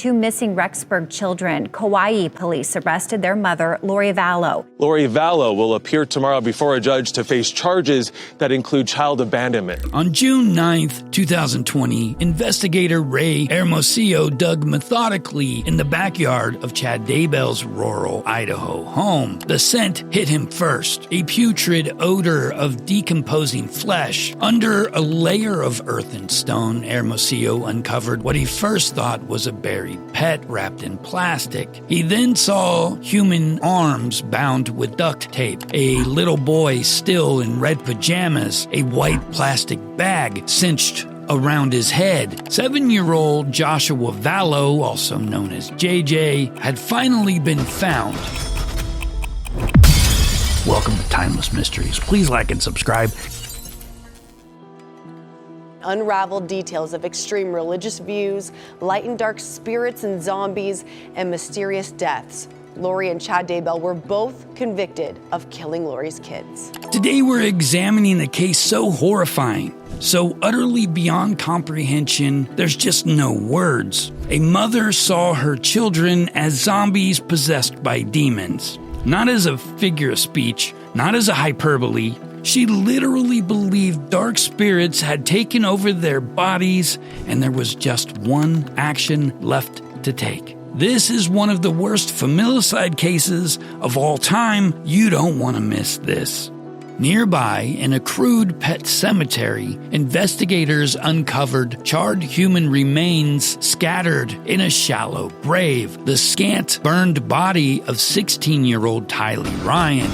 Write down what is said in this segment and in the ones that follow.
two missing Rexburg children. Kauai police arrested their mother, Lori Vallow. Lori Vallow will appear tomorrow before a judge to face charges that include child abandonment. On June 9th, 2020, investigator Ray Hermosillo dug methodically in the backyard of Chad Daybell's rural Idaho home. The scent hit him first, a putrid odor of decomposing flesh. Under a layer of earth and stone, Hermosillo uncovered what he first thought was a buried pet wrapped in plastic. He then saw human arms bound with duct tape, a little boy still in red pajamas, a white plastic bag cinched around his head. 7-year-old Joshua Vallow, also known as JJ, had finally been found. Welcome to Timeless Mysteries. Please like and subscribe. Unraveled details of extreme religious views, light and dark spirits and zombies, and mysterious deaths. Lori and Chad Daybell were both convicted of killing Lori's kids. Today we're examining a case so horrifying, so utterly beyond comprehension, there's just no words. A mother saw her children as zombies possessed by demons. Not as a figure of speech, not as a hyperbole. She literally believed dark spirits had taken over their bodies and there was just one action left to take. This is one of the worst familicide cases of all time. You don't want to miss this. Nearby, in a crude pet cemetery, investigators uncovered charred human remains scattered in a shallow grave. The scant, burned body of 16-year-old Tylee Ryan.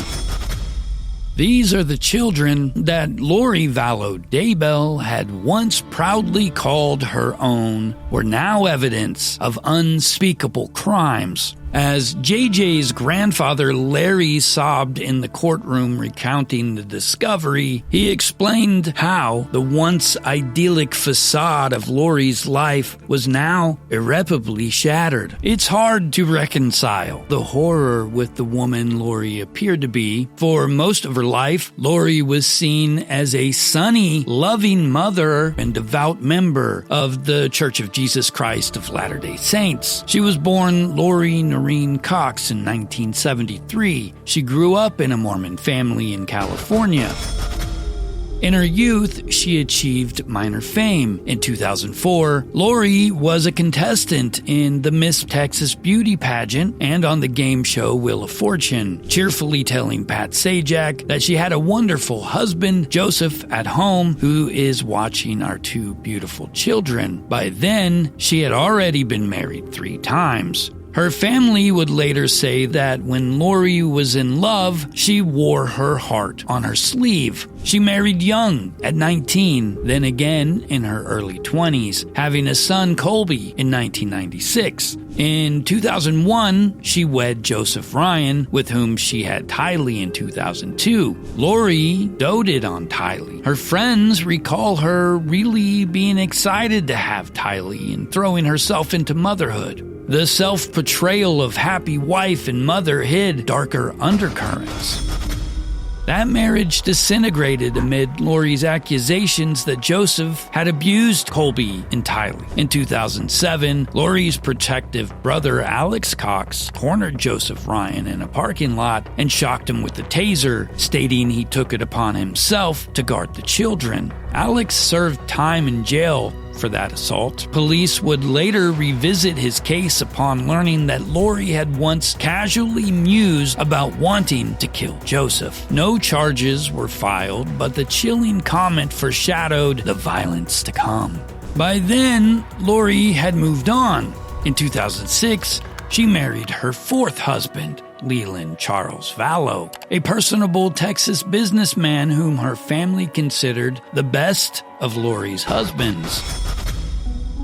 These are the children that Lori Vallow Daybell had once proudly called her own, were now evidence of unspeakable crimes. As JJ's grandfather Larry sobbed in the courtroom recounting the discovery, he explained how the once idyllic facade of Lori's life was now irreparably shattered. It's hard to reconcile the horror with the woman Lori appeared to be. For most of her life, Lori was seen as a sunny, loving mother and devout member of the Church of Jesus Christ of Latter-day Saints. She was born Lori Noreen Cox in 1973. She grew up in a Mormon family in California. In her youth, she achieved minor fame. In 2004, Lori was a contestant in the Miss Texas Beauty pageant and on the game show Wheel of Fortune, cheerfully telling Pat Sajak that she had a wonderful husband, Joseph, at home, who is watching our two beautiful children. By then, she had already been married 3 times. Her family would later say that when Lori was in love, she wore her heart on her sleeve. She married young at 19, then again in her early 20s, having a son, Colby, in 1996. In 2001, she wed Joseph Ryan, with whom she had Tylee in 2002. Lori doted on Tylee. Her friends recall her really being excited to have Tylee and throwing herself into motherhood. The self-portrayal of happy wife and mother hid darker undercurrents. That marriage disintegrated amid Lori's accusations that Joseph had abused Colby and Tylee. In 2007, Lori's protective brother Alex Cox cornered Joseph Ryan in a parking lot and shocked him with a taser, stating he took it upon himself to guard the children. Alex served time in jail for that assault. Police would later revisit his case upon learning that Lori had once casually mused about wanting to kill Joseph. No charges were filed, but the chilling comment foreshadowed the violence to come. By then, Lori had moved on. In 2006, she married her 4th husband, Leland Charles Vallow, a personable Texas businessman whom her family considered the best of Lori's husbands.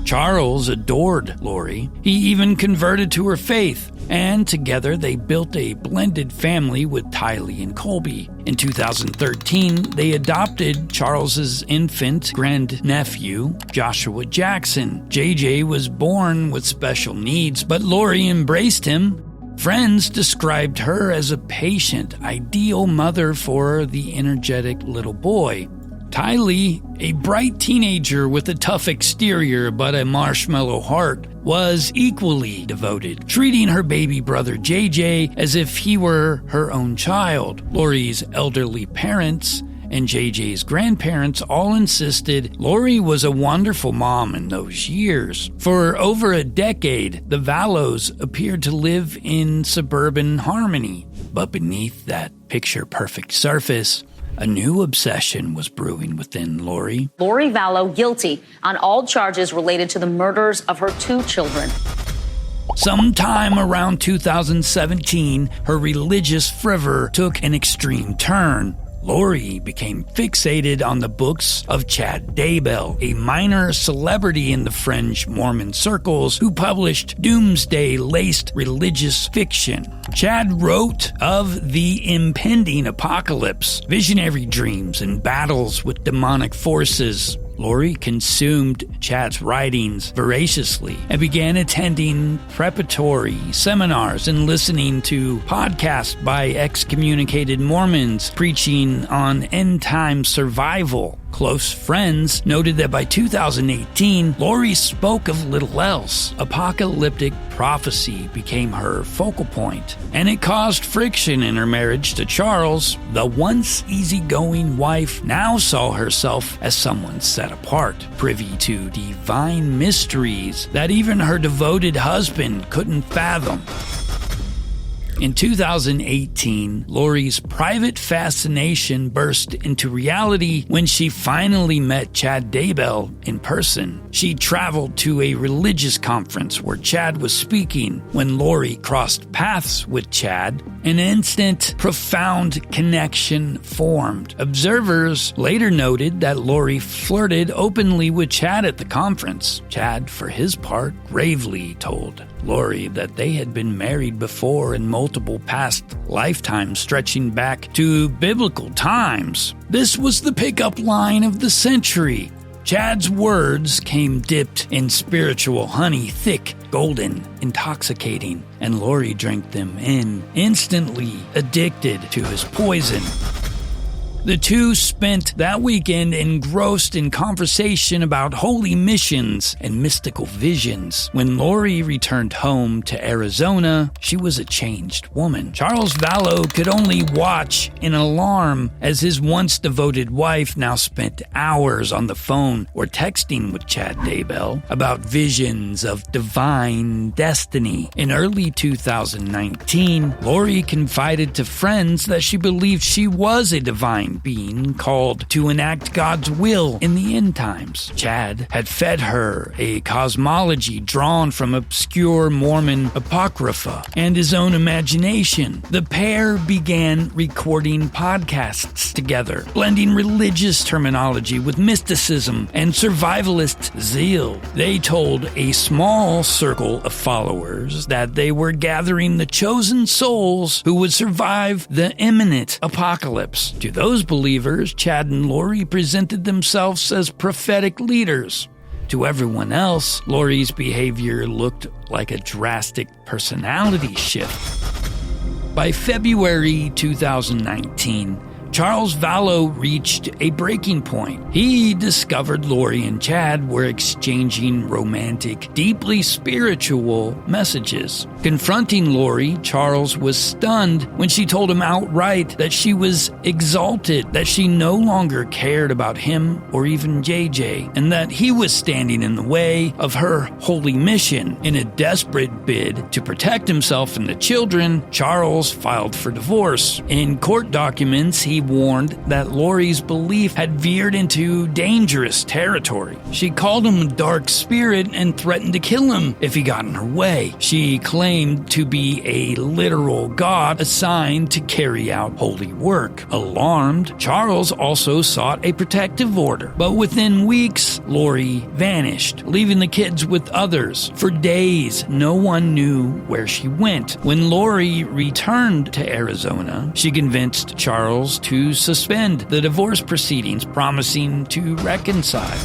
Charles adored Lori. He even converted to her faith, and together they built a blended family with Tylee and Colby. In 2013, they adopted Charles's infant grandnephew, Joshua Jackson. JJ was born with special needs, but Lori embraced him. Friends described her as a patient, ideal mother for the energetic little boy. Tylee, a bright teenager with a tough exterior but a marshmallow heart, was equally devoted, treating her baby brother JJ as if he were her own child. Lori's elderly parents and JJ's grandparents all insisted Lori was a wonderful mom in those years. For over a decade, the Vallows appeared to live in suburban harmony. But beneath that picture-perfect surface, a new obsession was brewing within Lori. Lori Vallow guilty on all charges related to the murders of her 2 children. Sometime around 2017, her religious fervor took an extreme turn. Lori became fixated on the books of Chad Daybell, a minor celebrity in the fringe Mormon circles who published doomsday-laced religious fiction. Chad wrote of the impending apocalypse, visionary dreams, and battles with demonic forces. Lori consumed Chad's writings voraciously and began attending preparatory seminars and listening to podcasts by excommunicated Mormons preaching on end-time survival. Close friends noted that by 2018, Lori spoke of little else. Apocalyptic prophecy became her focal point, and it caused friction in her marriage to Charles. The once easygoing wife now saw herself as someone set apart, privy to divine mysteries that even her devoted husband couldn't fathom. In 2018, Lori's private fascination burst into reality when she finally met Chad Daybell in person. She traveled to a religious conference where Chad was speaking. When Lori crossed paths with Chad, an instant, profound connection formed. Observers later noted that Lori flirted openly with Chad at the conference. Chad, for his part, gravely told Lori that they had been married before in multiple past lifetimes stretching back to biblical times. This was the pickup line of the century. Chad's words came dipped in spiritual honey, thick, golden, intoxicating, and Lori drank them in, instantly addicted to his poison. The two spent that weekend engrossed in conversation about holy missions and mystical visions. When Lori returned home to Arizona, she was a changed woman. Charles Vallow could only watch in alarm as his once devoted wife now spent hours on the phone or texting with Chad Daybell about visions of divine destiny. In early 2019, Lori confided to friends that she believed she was a divine being called to enact God's will in the end times. Chad had fed her a cosmology drawn from obscure Mormon apocrypha and his own imagination. The pair began recording podcasts together, blending religious terminology with mysticism and survivalist zeal. They told a small circle of followers that they were gathering the chosen souls who would survive the imminent apocalypse. To those believers, Chad and Lori presented themselves as prophetic leaders. To everyone else, Lori's behavior looked like a drastic personality shift. By February 2019, Charles Vallow reached a breaking point. He discovered Lori and Chad were exchanging romantic, deeply spiritual messages. Confronting Lori, Charles was stunned when she told him outright that she was exalted, that she no longer cared about him or even JJ, and that he was standing in the way of her holy mission. In a desperate bid to protect himself and the children, Charles filed for divorce. In court documents, he warned that Lori's belief had veered into dangerous territory. She called him a dark spirit and threatened to kill him if he got in her way. She claimed to be a literal god assigned to carry out holy work. Alarmed, Charles also sought a protective order. But within weeks, Lori vanished, leaving the kids with others. For days, no one knew where she went. When Lori returned to Arizona, she convinced Charles to suspend the divorce proceedings, promising to reconcile.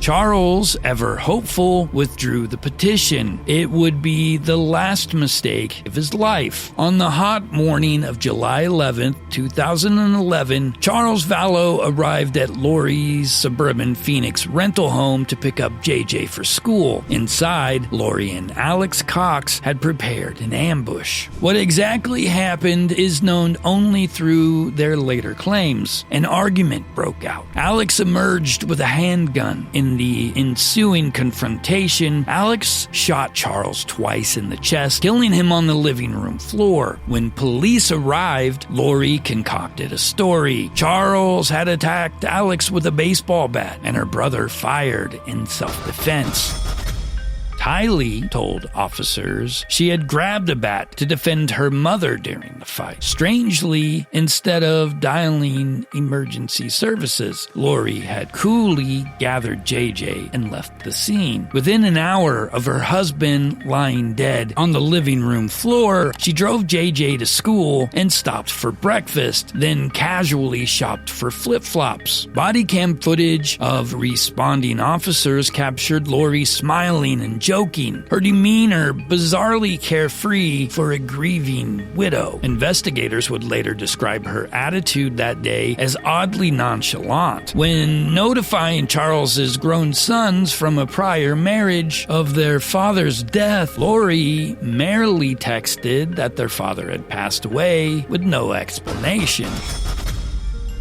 Charles, ever hopeful, withdrew the petition. It would be the last mistake of his life. On the hot morning of July 11th, 2011, Charles Vallow arrived at Lori's suburban Phoenix rental home to pick up JJ for school. Inside, Lori and Alex Cox had prepared an ambush. What exactly happened is known only through their later claims. An argument broke out. Alex emerged with a handgun. In the ensuing confrontation, Alex shot Charles twice in the chest, killing him on the living room floor. When police arrived, Lori concocted a story. Charles had attacked Alex with a baseball bat, and her brother fired in self-defense. Tylee told officers she had grabbed a bat to defend her mother during the fight. Strangely, instead of dialing emergency services, Lori had coolly gathered JJ and left the scene. Within an hour of her husband lying dead on the living room floor, she drove JJ to school and stopped for breakfast, then casually shopped for flip-flops. Body cam footage of responding officers captured Lori smiling and joking, her demeanor bizarrely carefree for a grieving widow. Investigators would later describe her attitude that day as oddly nonchalant. When notifying Charles's grown sons from a prior marriage of their father's death, Lori merely texted that their father had passed away with no explanation.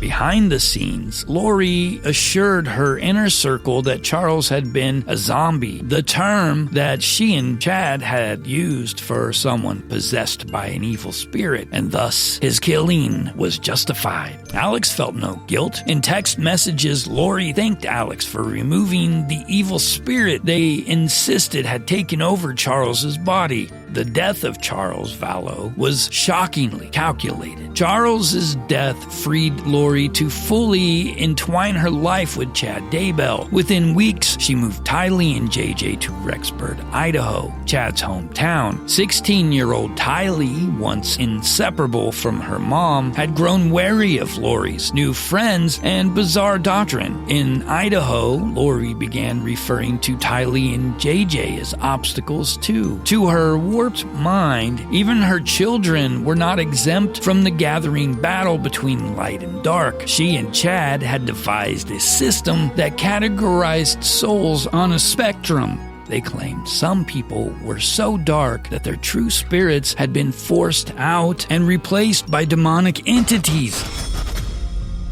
Behind the scenes, Lori assured her inner circle that Charles had been a zombie, the term that she and Chad had used for someone possessed by an evil spirit, and thus his killing was justified. Alex felt no guilt. In text messages, Lori thanked Alex for removing the evil spirit they insisted had taken over Charles's body. The death of Charles Vallow was shockingly calculated. Charles's death freed Lori to fully entwine her life with Chad Daybell. Within weeks, she moved Tylee and JJ to Rexburg, Idaho, Chad's hometown. 16-year-old Tylee, once inseparable from her mom, had grown wary of Lori's new friends and bizarre doctrine. In Idaho, Lori began referring to Tylee and JJ as obstacles too. To her warped mind, even her children were not exempt from the gathering battle between light and dark. She and Chad had devised a system that categorized souls on a spectrum. They claimed some people were so dark that their true spirits had been forced out and replaced by demonic entities.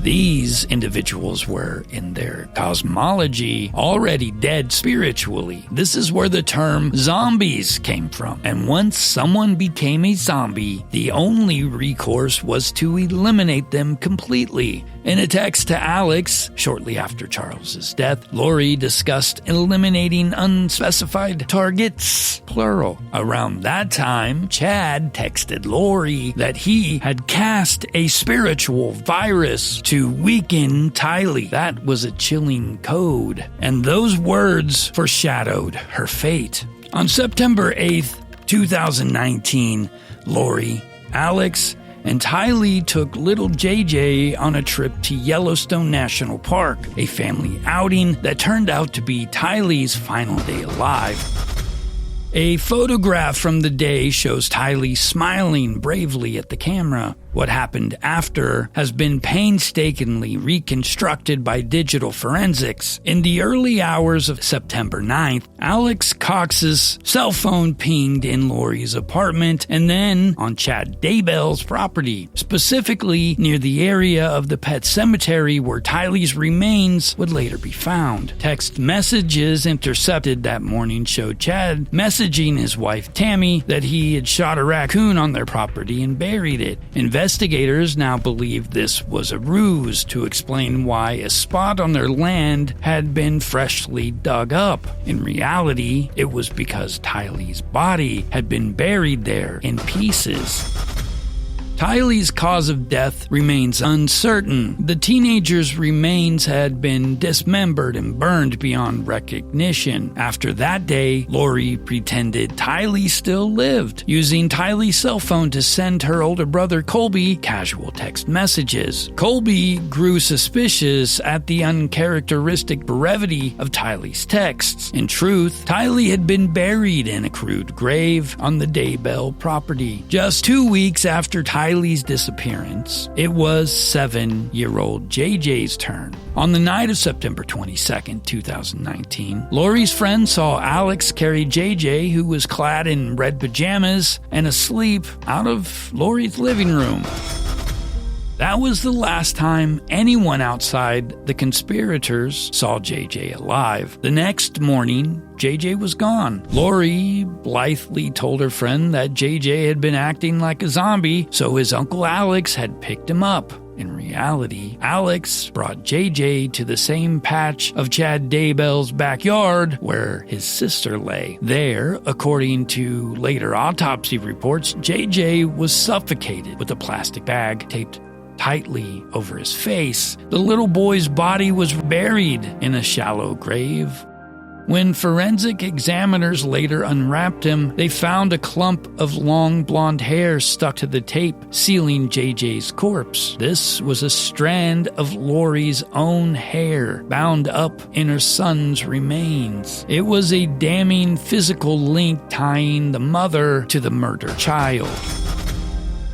These individuals were, in their cosmology, already dead spiritually. This is where the term zombies came from. And once someone became a zombie, the only recourse was to eliminate them completely. In a text to Alex, shortly after Charles's death, Lori discussed eliminating unspecified targets, plural. Around that time, Chad texted Lori that he had cast a spiritual virus to weaken Tylee. That was a chilling code, and those words foreshadowed her fate. On September 8th, 2019, Lori, Alex, and Tylee took little JJ on a trip to Yellowstone National Park, a family outing that turned out to be Tylee's final day alive. A photograph from the day shows Tylee smiling bravely at the camera. What happened after has been painstakingly reconstructed by digital forensics. In the early hours of September 9th, Alex Cox's cell phone pinged in Lori's apartment and then on Chad Daybell's property, specifically near the area of the pet cemetery where Tylee's remains would later be found. Text messages intercepted that morning showed Chad messaging his wife Tammy that he had shot a raccoon on their property and buried it. Investigators now believe this was a ruse to explain why a spot on their land had been freshly dug up. In reality, it was because Tylee's body had been buried there in pieces. Tylee's cause of death remains uncertain. The teenager's remains had been dismembered and burned beyond recognition. After that day, Lori pretended Tylee still lived, using Tylee's cell phone to send her older brother Colby casual text messages. Colby grew suspicious at the uncharacteristic brevity of Tylee's texts. In truth, Tylee had been buried in a crude grave on the Daybell property. Just 2 weeks after Tylee's disappearance, it was 7-year-old JJ's turn. On the night of September 22nd, 2019, Lori's friend saw Alex carry JJ, who was clad in red pajamas and asleep, out of Lori's living room. That was the last time anyone outside the conspirators saw JJ alive. The next morning, JJ was gone. Lori blithely told her friend that JJ had been acting like a zombie, so his uncle Alex had picked him up. In reality, Alex brought JJ to the same patch of Chad Daybell's backyard where his sister lay. There, according to later autopsy reports, JJ was suffocated with a plastic bag taped tightly over his face. The little boy's body was buried in a shallow grave. When forensic examiners later unwrapped him, they found a clump of long blonde hair stuck to the tape, sealing JJ's corpse. This was a strand of Lori's own hair, bound up in her son's remains. It was a damning physical link tying the mother to the murdered child.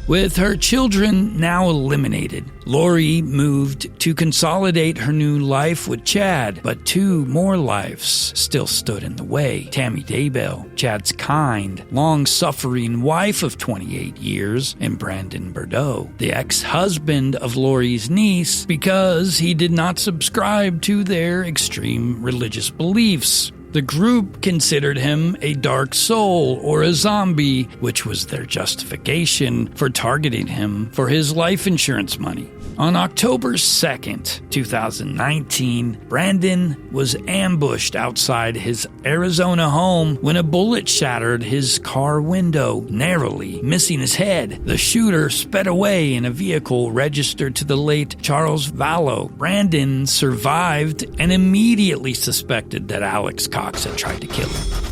With her children now eliminated, Lori moved to consolidate her new life with Chad, but 2 more lives still stood in the way. Tammy Daybell, Chad's kind, long-suffering wife of 28 years, and Brandon Bordeaux, the ex-husband of Lori's niece, because he did not subscribe to their extreme religious beliefs. The group considered him a dark soul or a zombie, which was their justification for targeting him for his life insurance money. On October 2nd, 2019, Brandon was ambushed outside his Arizona home when a bullet shattered his car window, narrowly missing his head. The shooter sped away in a vehicle registered to the late Charles Vallow. Brandon survived and immediately suspected that Alex Cox had tried to kill him.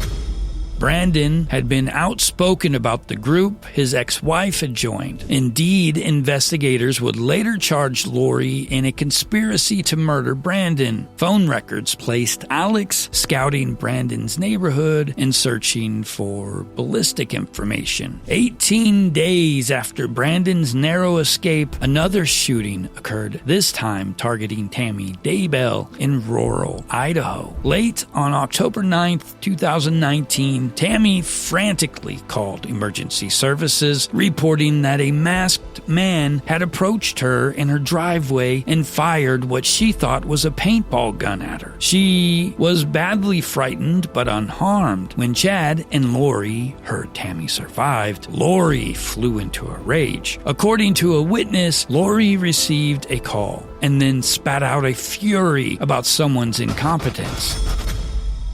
Brandon had been outspoken about the group his ex-wife had joined. Indeed, investigators would later charge Lori in a conspiracy to murder Brandon. Phone records placed Alex scouting Brandon's neighborhood and searching for ballistic information. 18 days after Brandon's narrow escape, another shooting occurred, this time targeting Tammy Daybell in rural Idaho. Late on October 9th, 2019, Tammy frantically called emergency services, reporting that a masked man had approached her in her driveway and fired what she thought was a paintball gun at her. She was badly frightened but unharmed. When Chad and Lori heard Tammy survived, Lori flew into a rage. According to a witness, Lori received a call and then spat out a fury about someone's incompetence.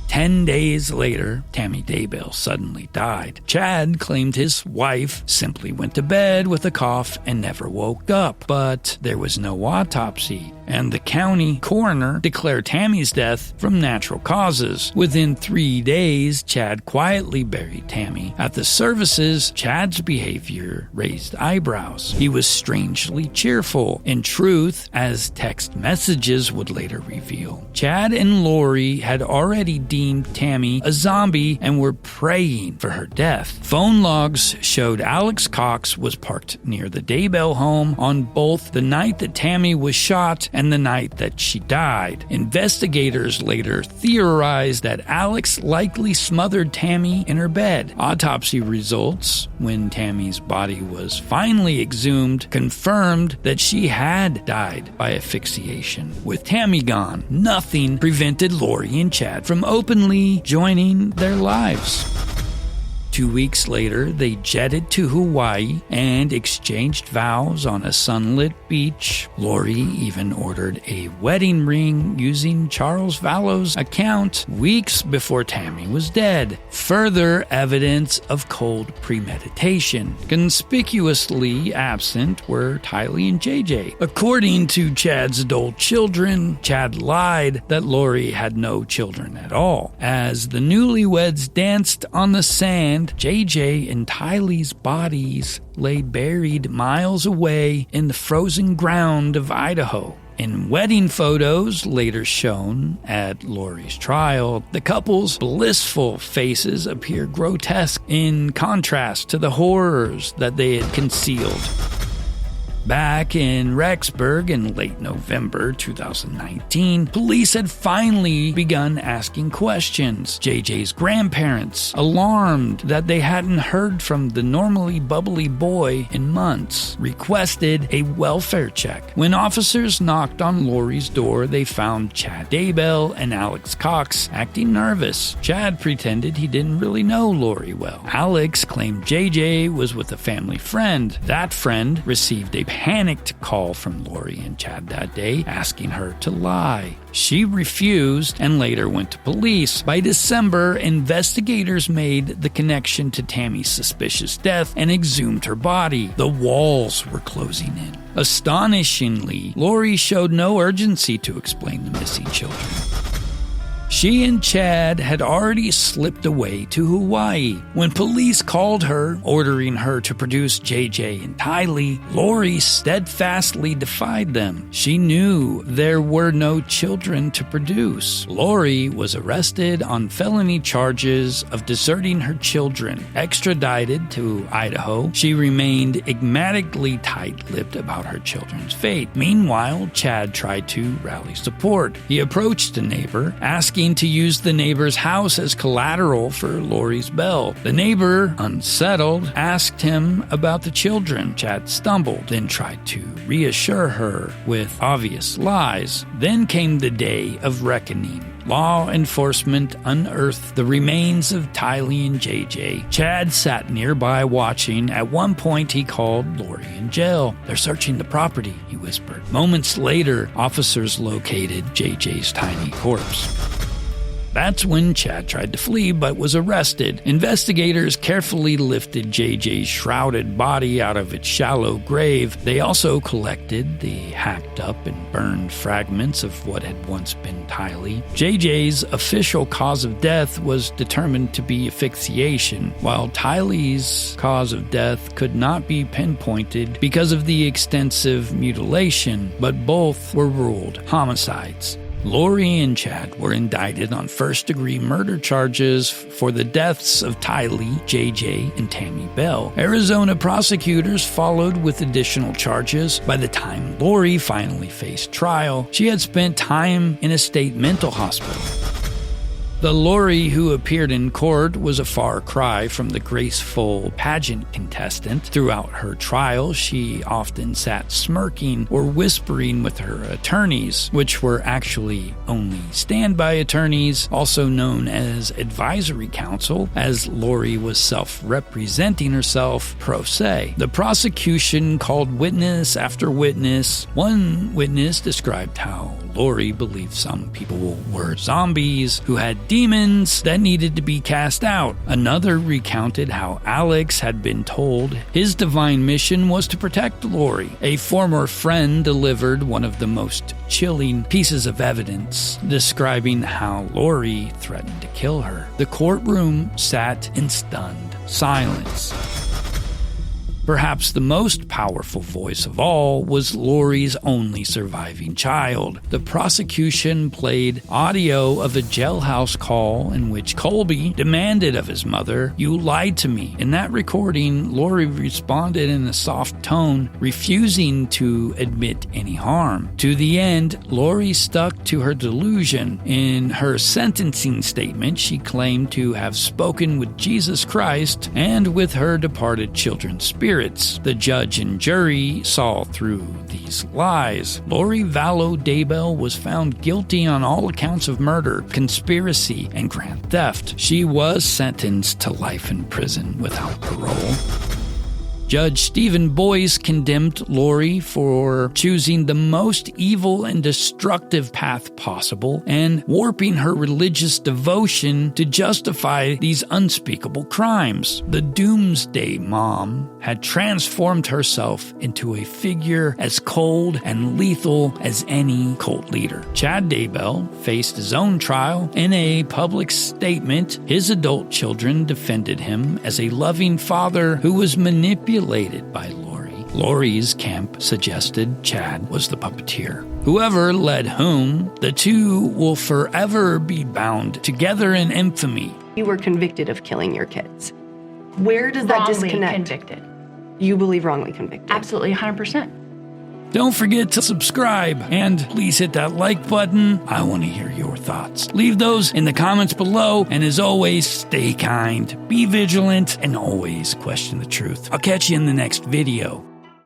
10 days later, Tammy Daybell suddenly died. Chad claimed his wife simply went to bed with a cough and never woke up, but there was no autopsy, and the county coroner declared Tammy's death from natural causes. Within 3 days, Chad quietly buried Tammy. At the services, Chad's behavior raised eyebrows. He was strangely cheerful. In truth, as text messages would later reveal, Chad and Lori had already deemed Tammy a zombie and were praying for her death. Phone logs showed Alex Cox was parked near the Daybell home on both the night that Tammy was shot and the night that she died. Investigators later theorized that Alex likely smothered Tammy in her bed. Autopsy results, when Tammy's body was finally exhumed, confirmed that she had died by asphyxiation. With Tammy gone, nothing prevented Lori and Chad from openly joining their lives. 2 weeks later, they jetted to Hawaii and exchanged vows on a sunlit beach. Lori even ordered a wedding ring using Charles Vallow's account weeks before Tammy was dead. Further evidence of cold premeditation. Conspicuously absent were Tylee and JJ. According to Chad's adult children, Chad lied that Lori had no children at all. As the newlyweds danced on the sand, JJ and Tylee's bodies lay buried miles away in the frozen ground of Idaho. In wedding photos later shown at Lori's trial, the couple's blissful faces appear grotesque in contrast to the horrors that they had concealed. Back in Rexburg in late November 2019, police had finally begun asking questions. JJ's grandparents, alarmed that they hadn't heard from the normally bubbly boy in months, requested a welfare check. When officers knocked on Lori's door, they found Chad Daybell and Alex Cox acting nervous. Chad pretended he didn't really know Lori well. Alex claimed JJ was with a family friend. That friend received a panicked call from Lori and Chad that day, asking her to lie. She refused and later went to police. By December, investigators made the connection to Tammy's suspicious death and exhumed her body. The walls were closing in. Astonishingly, Lori showed no urgency to explain the missing children. She and Chad had already slipped away to Hawaii. When police called her, ordering her to produce JJ and Tylee, Lori steadfastly defied them. She knew there were no children to produce. Lori was arrested on felony charges of deserting her children. Extradited to Idaho, she remained enigmatically tight-lipped about her children's fate. Meanwhile, Chad tried to rally support. He approached a neighbor, asking to use the neighbor's house as collateral for Lori's bell. The neighbor, unsettled, asked him about the children. Chad stumbled, then tried to reassure her with obvious lies. Then came the day of reckoning. Law enforcement unearthed the remains of Tylee and JJ. Chad sat nearby watching. At one point, he called Lori in jail. "They're searching the property," he whispered. Moments later, officers located JJ's tiny corpse. That's when Chad tried to flee but was arrested. Investigators carefully lifted JJ's shrouded body out of its shallow grave. They also collected the hacked up and burned fragments of what had once been Tylee. JJ's official cause of death was determined to be asphyxiation, while Tylee's cause of death could not be pinpointed because of the extensive mutilation, but both were ruled homicides. Lori and Chad were indicted on first-degree murder charges for the deaths of Tylee, JJ, and Tammy Bell. Arizona prosecutors followed with additional charges. By the time Lori finally faced trial, she had spent time in a state mental hospital. The Lori who appeared in court was a far cry from the graceful pageant contestant. Throughout her trial, she often sat smirking or whispering with her attorneys, which were actually only standby attorneys, also known as advisory counsel, as Lori was self-representing herself pro se. The prosecution called witness after witness. One witness described how Lori believed some people were zombies who had demons that needed to be cast out. Another recounted how Alex had been told his divine mission was to protect Lori. A former friend delivered one of the most chilling pieces of evidence, describing how Lori threatened to kill her. The courtroom sat in stunned silence. Perhaps the most powerful voice of all was Lori's only surviving child. The prosecution played audio of a jailhouse call in which Colby demanded of his mother, "You lied to me." In that recording, Lori responded in a soft tone, refusing to admit any harm. To the end, Lori stuck to her delusion. In her sentencing statement, she claimed to have spoken with Jesus Christ and with her departed children's spirit. spirits. The judge and jury saw through these lies. Lori Vallow Daybell was found guilty on all accounts of murder, conspiracy, and grand theft. She was sentenced to life in prison without parole. Judge Stephen Boyce condemned Lori for choosing the most evil and destructive path possible and warping her religious devotion to justify these unspeakable crimes. The Doomsday Mom had transformed herself into a figure as cold and lethal as any cult leader. Chad Daybell faced his own trial. In a public statement, his adult children defended him as a loving father who was manipulated by Lori. Lori's camp suggested Chad was the puppeteer. Whoever led whom, the two will forever be bound together in infamy. You were convicted of killing your kids. Where does that Wrongly disconnect? convicted. You believe wrongly convicted? Absolutely, 100%. Don't forget to subscribe and please hit that like button. I want to hear your thoughts. Leave those in the comments below. And as always, stay kind, be vigilant, and always question the truth. I'll catch you in the next video.